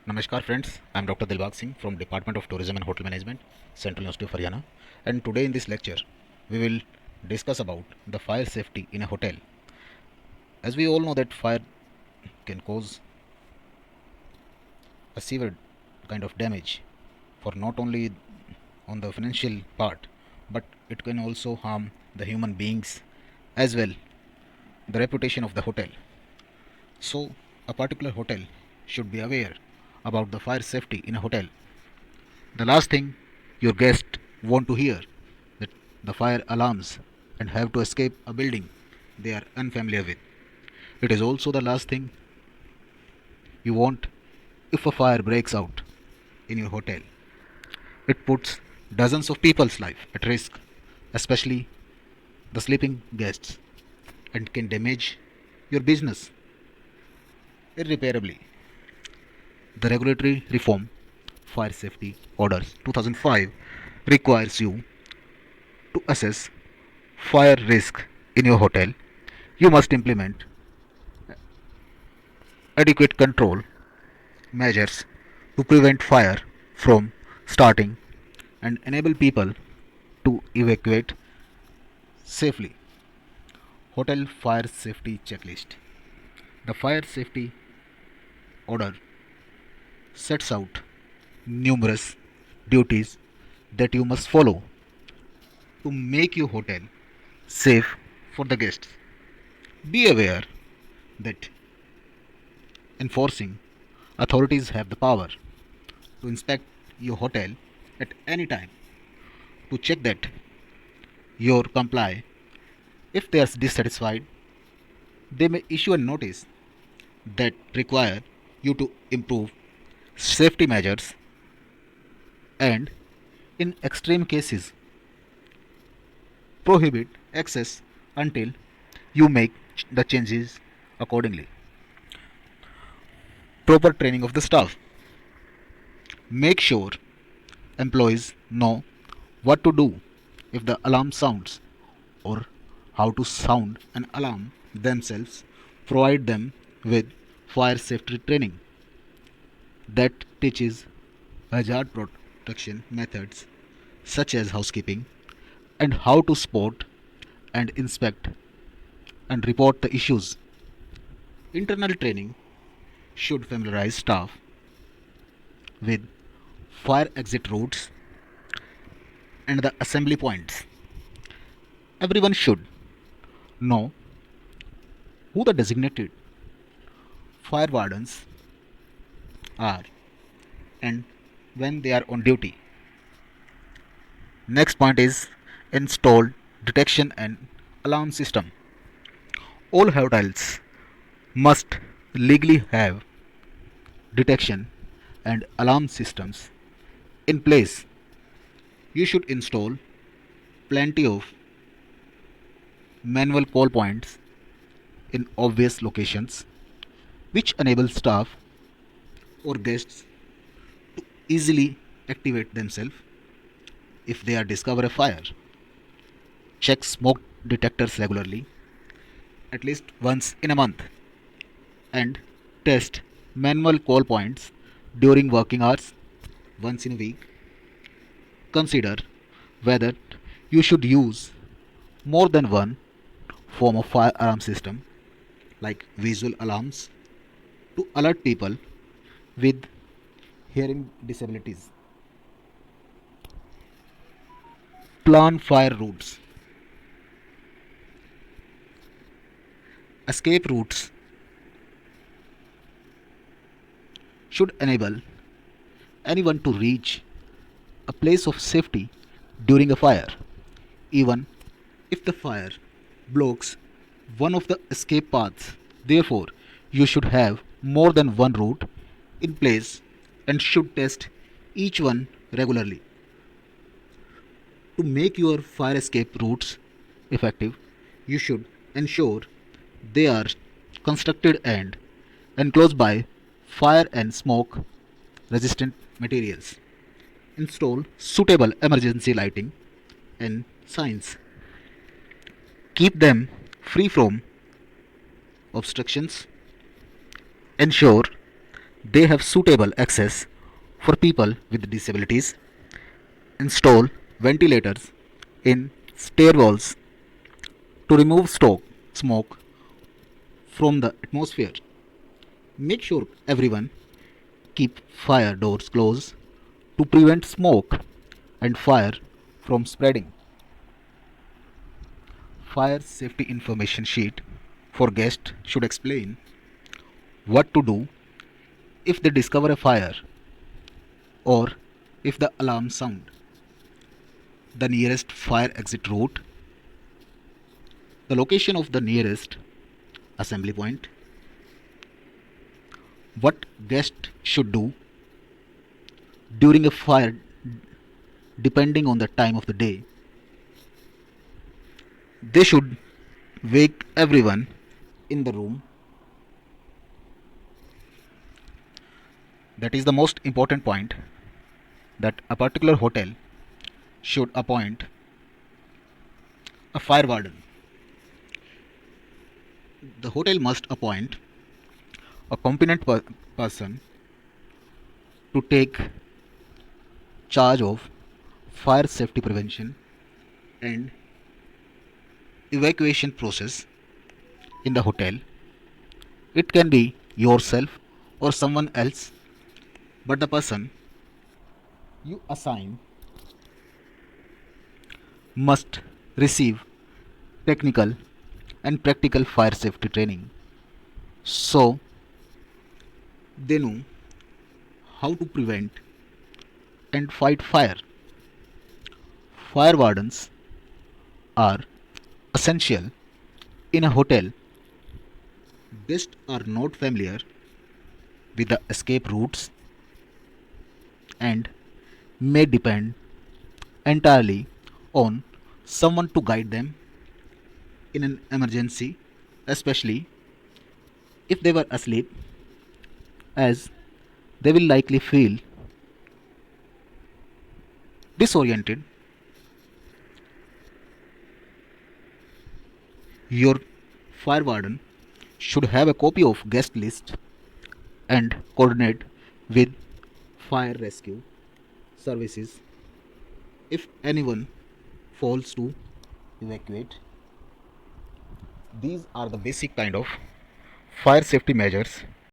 Namaskar friends, I am Dr. Dilbag Singh from Department of Tourism and Hotel Management, Central University of Haryana, and today in this lecture we will discuss about the fire safety in a hotel. As we all know that fire can cause a severe kind of damage for not only on the financial part but it can also harm the human beings as well the reputation of the hotel. So a particular hotel should be aware about the fire safety in a hotel. The last thing your guests want to hear that the fire alarms and have to escape a building they are unfamiliar with. It is also the last thing you want if a fire breaks out in your hotel. It puts dozens of people's life at risk, especially the sleeping guests, and can damage your business irreparably. The regulatory reform Fire Safety Orders 2005 requires you to assess fire risk in your hotel. You must implement adequate control measures to prevent fire from starting and enable people to evacuate safely. Hotel Fire Safety Checklist. The Fire Safety Order sets out numerous duties that you must follow to make your hotel safe for the guests. Be aware that enforcing authorities have the power to inspect your hotel at any time to check that you comply. If they are dissatisfied, they may issue a notice that require you to improve safety measures and in extreme cases prohibit access until you make the changes accordingly. Proper training of the staff. Make sure employees know what to do if the alarm sounds or how to sound an alarm themselves. Provide them with fire safety training that teaches hazard protection methods such as housekeeping and how to spot and inspect and report the issues. Internal training should familiarize staff with fire exit routes and the assembly points. Everyone should know who the designated fire wardens are and when they are on duty. Next point is install detection and alarm system. All hotels must legally have detection and alarm systems in place. You should install plenty of manual call points in obvious locations which enable staff or guests easily activate themselves if they are discover a fire. Check smoke detectors regularly, at least once in a month, and test manual call points during working hours once in a week. Consider whether you should use more than one form of fire alarm system like visual alarms to alert people with hearing disabilities. Plan fire routes. Escape routes should enable anyone to reach a place of safety during a fire, even if the fire blocks one of the escape paths. Therefore, you should have more than one route in place and should test each one regularly. To make your fire escape routes effective, you should ensure they are constructed and enclosed by fire and smoke resistant materials. Install suitable emergency lighting and signs. Keep them free from obstructions. Ensure They have suitable access for people with disabilities, install ventilators in stairwells to remove smoke from the atmosphere, make sure everyone keep fire doors closed to prevent smoke and fire from spreading. Fire safety information sheet for guests should explain what to do if they discover a fire or if the alarm sound, the nearest fire exit route, the location of the nearest assembly point, what guests should do during a fire depending on the time of the day. They should wake everyone in the room. That is the most important point, that a particular hotel should appoint a fire warden. The hotel must appoint a competent person to take charge of fire safety prevention and evacuation process in the hotel. It can be yourself or someone else, but the person you assign must receive technical and practical fire safety training so they know how to prevent and fight fire. Fire wardens are essential in a hotel. Guests are not familiar with the escape routes and may depend entirely on someone to guide them in an emergency, especially if they were asleep, as they will likely feel disoriented. Your fire warden should have a copy of guest list and coordinate with fire rescue services if anyone falls to evacuate. These are the basic kind of fire safety measures